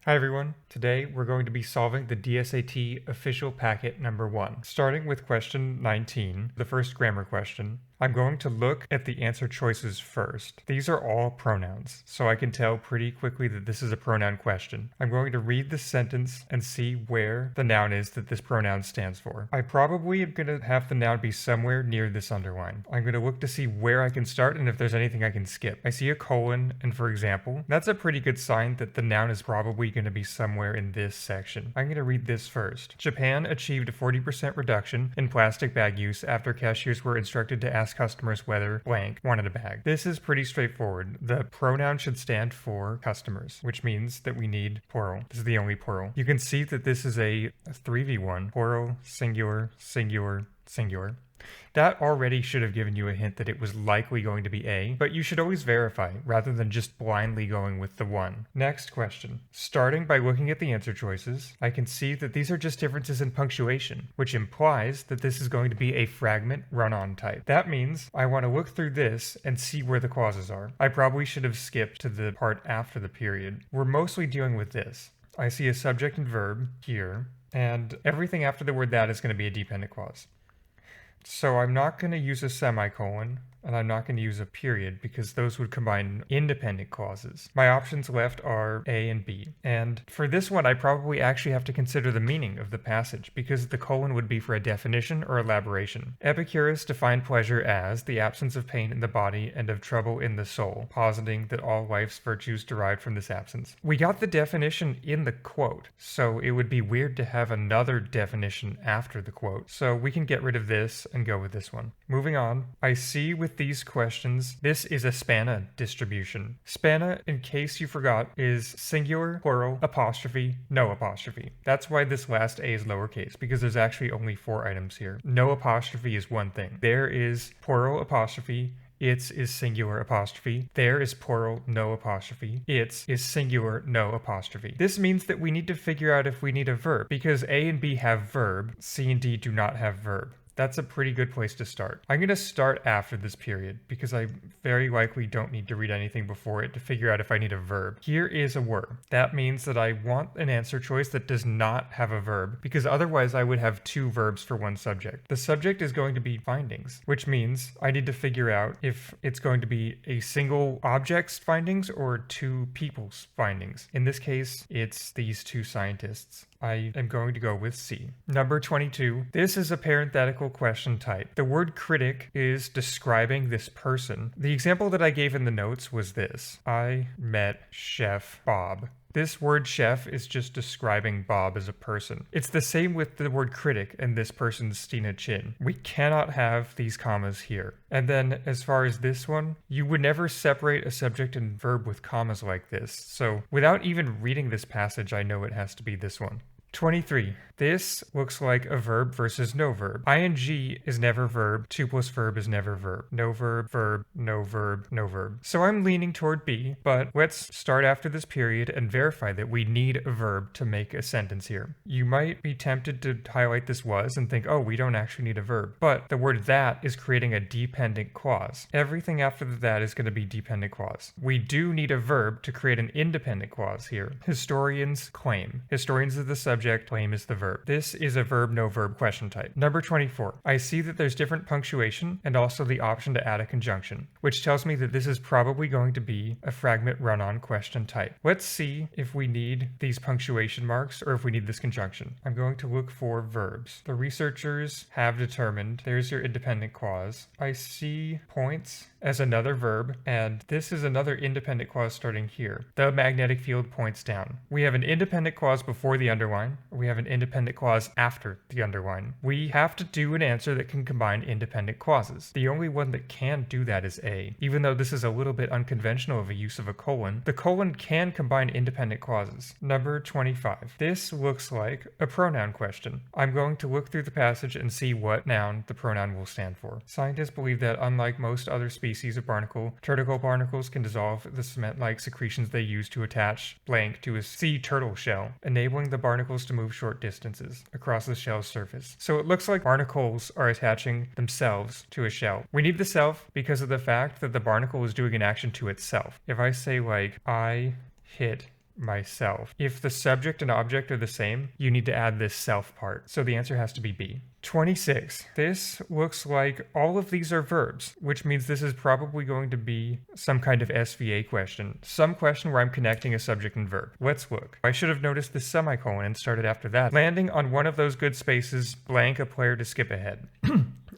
Hi everyone, today we're going to be solving the dSAT official packet number 1. Starting with question 19, the first grammar question, I'm going to look at the answer choices first. These are all pronouns, so I can tell pretty quickly that this is a pronoun question. I'm going to read the sentence and see where the noun is that this pronoun stands for. I probably am going to have the noun be somewhere near this underline. I'm going to look to see where I can start and if there's anything I can skip. I see a colon, and for example, that's a pretty good sign that the noun is probably going to be somewhere in this section. I'm going to read this first. Japan achieved a 40% reduction in plastic bag use after cashiers were instructed to ask customers whether blank wanted a bag. This is pretty straightforward. The pronoun should stand for customers, which means that we need plural. This is the only plural. You can see that this is a 3v1, plural, singular, singular, singular. That already should have given you a hint that it was likely going to be A, but you should always verify rather than just blindly going with the one. Next question. Starting by looking at the answer choices, I can see that these are just differences in punctuation, which implies that this is going to be a fragment run-on type. That means I want to look through this and see where the clauses are. I probably should have skipped to the part after the period. We're mostly dealing with this. I see a subject and verb here, and everything after the word that is going to be a dependent clause. So I'm not going to use a semicolon, and I'm not going to use a period because those would combine independent clauses. My options left are A and B. And for this one, I probably actually have to consider the meaning of the passage because the colon would be for a definition or elaboration. Epicurus defined pleasure as the absence of pain in the body and of trouble in the soul, positing that all life's virtues derived from this absence. We got the definition in the quote, so it would be weird to have another definition after the quote. So we can get rid of this and go with this one. Moving on, I see with these questions, this is a spanna distribution. Spanna, in case you forgot, is singular, plural, apostrophe, no apostrophe. That's why this last A is lowercase, because there's actually only 4 items here. No apostrophe is one thing. There is plural apostrophe, its is singular apostrophe. There is plural, no apostrophe. Its is singular, no apostrophe. This means that we need to figure out if we need a verb, because A and B have verb, C and D do not have verb. That's a pretty good place to start. I'm going to start after this period because I very likely don't need to read anything before it to figure out if I need a verb. Here is a word. That means that I want an answer choice that does not have a verb because otherwise I would have 2 verbs for one subject. The subject is going to be findings, which means I need to figure out if it's going to be a single object's findings or 2 people's findings. In this case, it's these 2 scientists. I am going to go with C. Number 22. This is a parenthetical question type. The word critic is describing this person. The example that I gave in the notes was this. I met Chef Bob. This word chef is just describing Bob as a person. It's the same with the word critic and this person's Stina Chin. We cannot have these commas here. And then as far as this one, you would never separate a subject and verb with commas like this. So without even reading this passage, I know it has to be this one. 23. This looks like a verb versus no verb. ING is never verb. 2 plus verb is never verb. No verb, verb, no verb, no verb. So I'm leaning toward B, but let's start after this period and verify that we need a verb to make a sentence here. You might be tempted to highlight this was and think, oh, we don't actually need a verb. But the word that is creating a dependent clause. Everything after the that is going to be dependent clause. We do need a verb to create an independent clause here. Historians claim. Historians is the subject. Claim is the verb. This is a verb, no verb question type. Number 24. I see that there's different punctuation and also the option to add a conjunction, which tells me that this is probably going to be a fragment run-on question type. Let's see if we need these punctuation marks or if we need this conjunction. I'm going to look for verbs. The researchers have determined, there's your independent clause. I see points as another verb, and this is another independent clause starting here. The magnetic field points down. We have an independent clause before the underline. We have an independent clause after the underline. We have to do an answer that can combine independent clauses. The only one that can do that is A. Even though this is a little bit unconventional of a use of a colon, the colon can combine independent clauses. Number 25. This looks like a pronoun question. I'm going to look through the passage and see what noun the pronoun will stand for. Scientists believe that unlike most other species of barnacle, turtle barnacles can dissolve the cement-like secretions they use to attach blank to a sea turtle shell, enabling the barnacles to move short distances across the shell's surface. So it looks like barnacles are attaching themselves to a shell. We need the self because of the fact that the barnacle is doing an action to itself. If I say like, I hit myself. If the subject and object are the same, you need to add this self part. So the answer has to be B. 26. This looks like all of these are verbs, which means this is probably going to be some kind of SVA question. Some question where I'm connecting a subject and verb. Let's look. I should have noticed the semicolon and started after that. Landing on one of those good spaces, blank a player to skip ahead.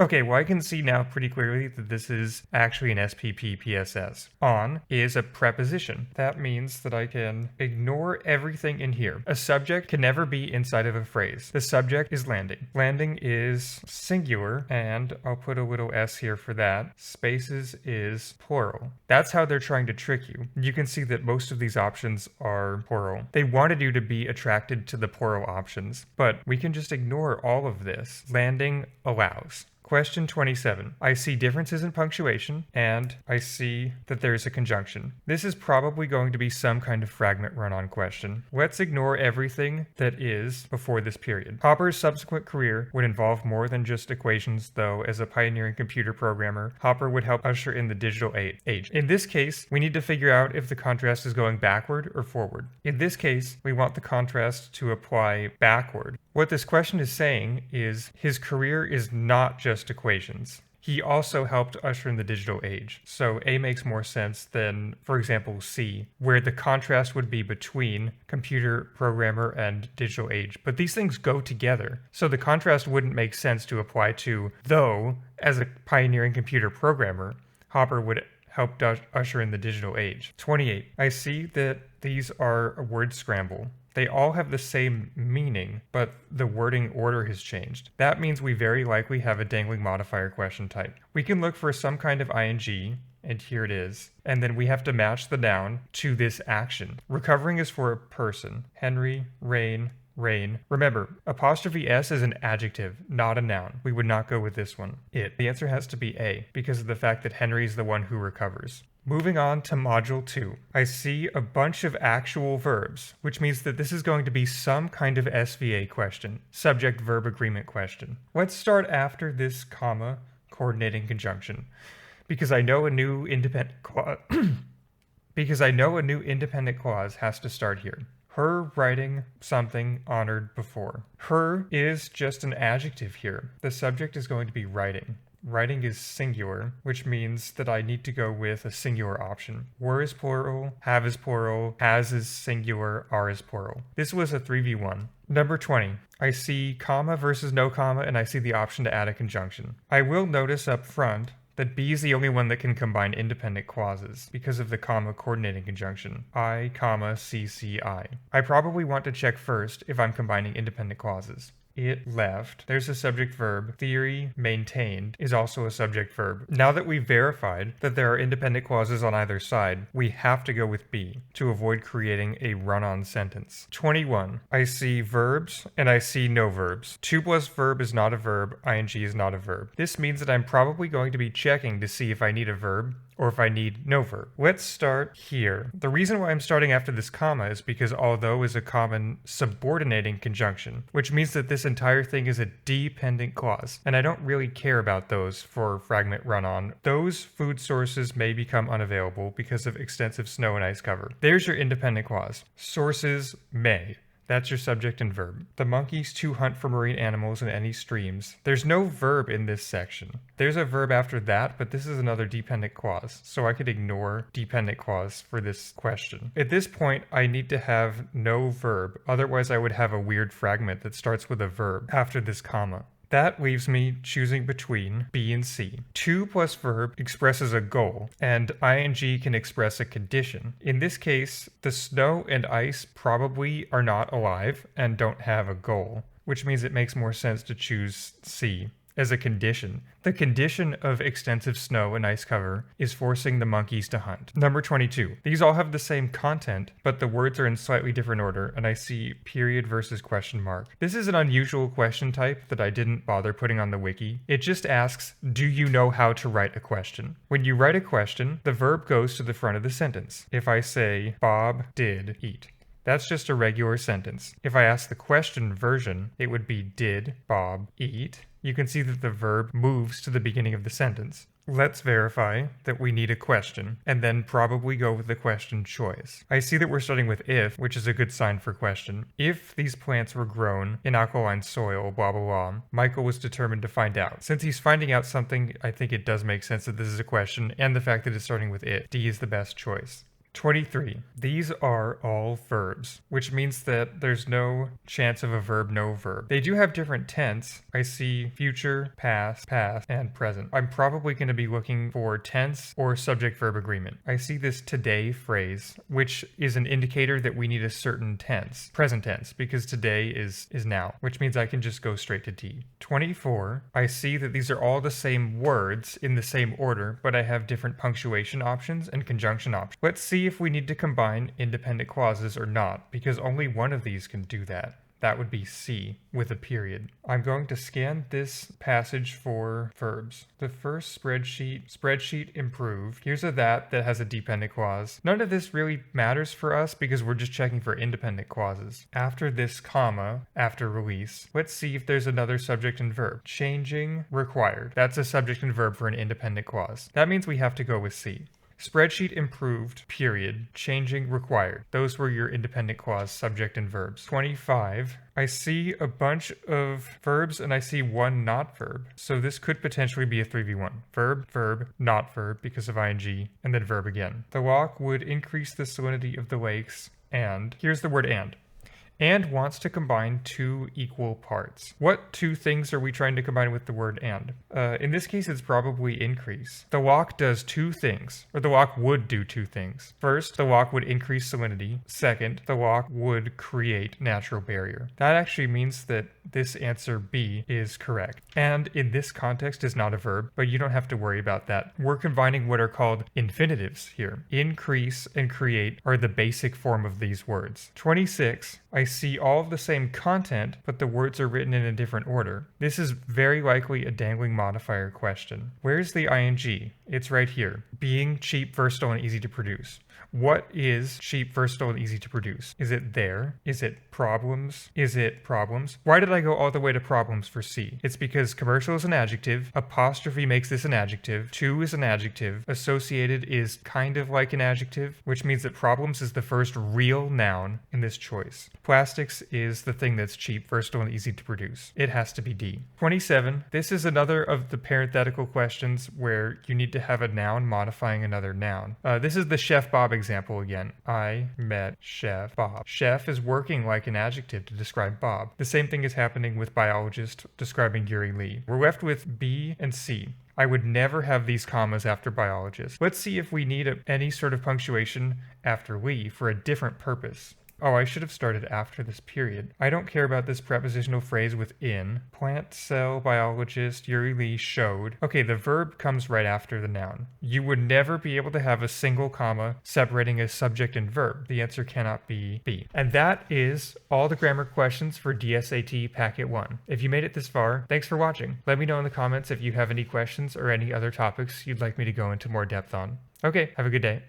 Okay, well I can see now pretty clearly that this is actually an SPP PSS. On is a preposition. That means that I can ignore everything in here. A subject can never be inside of a phrase. The subject is landing. Landing is singular, and I'll put a little s here for that. Spaces is plural. That's how they're trying to trick you. You can see that most of these options are plural. They wanted you to be attracted to the plural options, but we can just ignore all of this. Landing allows. Question 27. I see differences in punctuation, and I see that there's a conjunction. This is probably going to be some kind of fragment run-on question. Let's ignore everything that is before this period. Hopper's subsequent career would involve more than just equations, though. As a pioneering computer programmer, Hopper would help usher in the digital age. In this case, we need to figure out if the contrast is going backward or forward. In this case, we want the contrast to apply backward. What this question is saying is his career is not just equations. He also helped usher in the digital age. So A makes more sense than, for example, C, where the contrast would be between computer programmer and digital age. But these things go together. So the contrast wouldn't make sense to apply to, though, as a pioneering computer programmer, Hopper would help usher in the digital age. 28. I see that these are a word scramble. They all have the same meaning, but the wording order has changed. That means we very likely have a dangling modifier question type. We can look for some kind of ing, and here it is, and then we have to match the noun to this action. Recovering is for a person. Henry, rain. Remember, apostrophe S is an adjective, not a noun. We would not go with this one. The answer has to be A, because of the fact that Henry is the one who recovers. Moving on to Module 2, I see a bunch of actual verbs, which means that this is going to be some kind of SVA question, subject-verb agreement question. Let's start after this comma coordinating conjunction, because I know a new independent clause has to start here. Her writing something honored before. Her is just an adjective here. The subject is going to be writing. Writing is singular, which means that I need to go with a singular option. Were is plural, have is plural, has is singular, are is plural. This was a 3v1. Number 20. I see comma versus no comma, and I see the option to add a conjunction. I will notice up front that B is the only one that can combine independent clauses because of the comma coordinating conjunction. I, comma, CCI. I probably want to check first if I'm combining independent clauses. It left. There's a subject verb. Theory maintained is also a subject verb. Now that we've verified that there are independent clauses on either side, we have to go with B to avoid creating a run-on sentence. 21. I see verbs and I see no verbs. To plus verb is not a verb. Ing is not a verb. This means that I'm probably going to be checking to see if I need a verb or if I need no verb. Let's start here. The reason why I'm starting after this comma is because although is a common subordinating conjunction, which means that this entire thing is a dependent clause, and I don't really care about those for fragment run-on. Those food sources may become unavailable because of extensive snow and ice cover. There's your independent clause. Sources may. That's your subject and verb. The monkeys to hunt for marine animals in any streams. There's no verb in this section. There's a verb after that, but this is another dependent clause, so I could ignore dependent clause for this question. At this point, I need to have no verb, otherwise I would have a weird fragment that starts with a verb after this comma. That leaves me choosing between B and C. To plus verb expresses a goal, and ing can express a condition. In this case, the snow and ice probably are not alive and don't have a goal, which means it makes more sense to choose C as a condition. The condition of extensive snow and ice cover is forcing the monkeys to hunt. Number 22. These all have the same content, but the words are in slightly different order, and I see period versus question mark. This is an unusual question type that I didn't bother putting on the wiki. It just asks, do you know how to write a question? When you write a question, the verb goes to the front of the sentence. If I say, Bob did eat, that's just a regular sentence. If I ask the question version, it would be, did Bob eat? You can see that the verb moves to the beginning of the sentence. Let's verify that we need a question, and then probably go with the question choice. I see that we're starting with if, which is a good sign for question. If these plants were grown in alkaline soil, blah blah blah, Michael was determined to find out. Since he's finding out something, I think it does make sense that this is a question, and the fact that it's starting with if. D is the best choice. 23. These are all verbs, which means that there's no chance of a verb, no verb. They do have different tense. I see future, past, and present. I'm probably going to be looking for tense or subject-verb agreement. I see this today phrase, which is an indicator that we need a certain tense, present tense, because today is now, which means I can just go straight to D. 24. I see that these are all the same words in the same order, but I have different punctuation options and conjunction options. Let's see if we need to combine independent clauses or not, because only one of these can do that. That would be C with a period. I'm going to scan this passage for verbs. The first spreadsheet improved. Here's a that has a dependent clause. None of this really matters for us because we're just checking for independent clauses. After this comma, after release, let's see if there's another subject and verb. Changing, required. That's a subject and verb for an independent clause. That means we have to go with C. Spreadsheet improved, period, changing required. Those were your independent clause, subject and verbs. 25. I see a bunch of verbs and I see one not verb. So this could potentially be a 3v1. Verb, verb, not verb because of ing, and then verb again. The walk would increase the salinity of the lakes, and here's the word and wants to combine two equal parts. What two things are we trying to combine with the word and? In this case, it's probably increase. The walk does two things, or the walk would do two things. First, the walk would increase salinity. Second, the walk would create natural barrier. That actually means that this answer B is correct. And in this context is not a verb, but you don't have to worry about that. We're combining what are called infinitives here. Increase and create are the basic form of these words. 26. I see all of the same content, but the words are written in a different order. This is very likely a dangling modifier question. Where's the ing? It's right here. Being cheap, versatile, and easy to produce. What is cheap, versatile, and easy to produce? Is it there? Is it problems? Is it problems? Why did I go all the way to problems for C? It's because commercial is an adjective, apostrophe makes this an adjective, to is an adjective, associated is kind of like an adjective, which means that problems is the first real noun in this choice. Plastics is the thing that's cheap, versatile, and easy to produce. It has to be D. 27. This is another of the parenthetical questions where you need to have a noun modifying another noun. This is the Chef Bob example again. I met Chef Bob. Chef is working like an adjective to describe Bob. The same thing is happening with biologist describing Yuri Lee. We're left with B and C. I would never have these commas after biologist. Let's see if we need any sort of punctuation after Lee for a different purpose. Oh, I should have started after this period. I don't care about this prepositional phrase with in. Plant cell biologist Yuri Lee showed. Okay, the verb comes right after the noun. You would never be able to have a single comma separating a subject and verb. The answer cannot be B. And that is all the grammar questions for dSAT Packet 1. If you made it this far, thanks for watching. Let me know in the comments if you have any questions or any other topics you'd like me to go into more depth on. Okay, have a good day.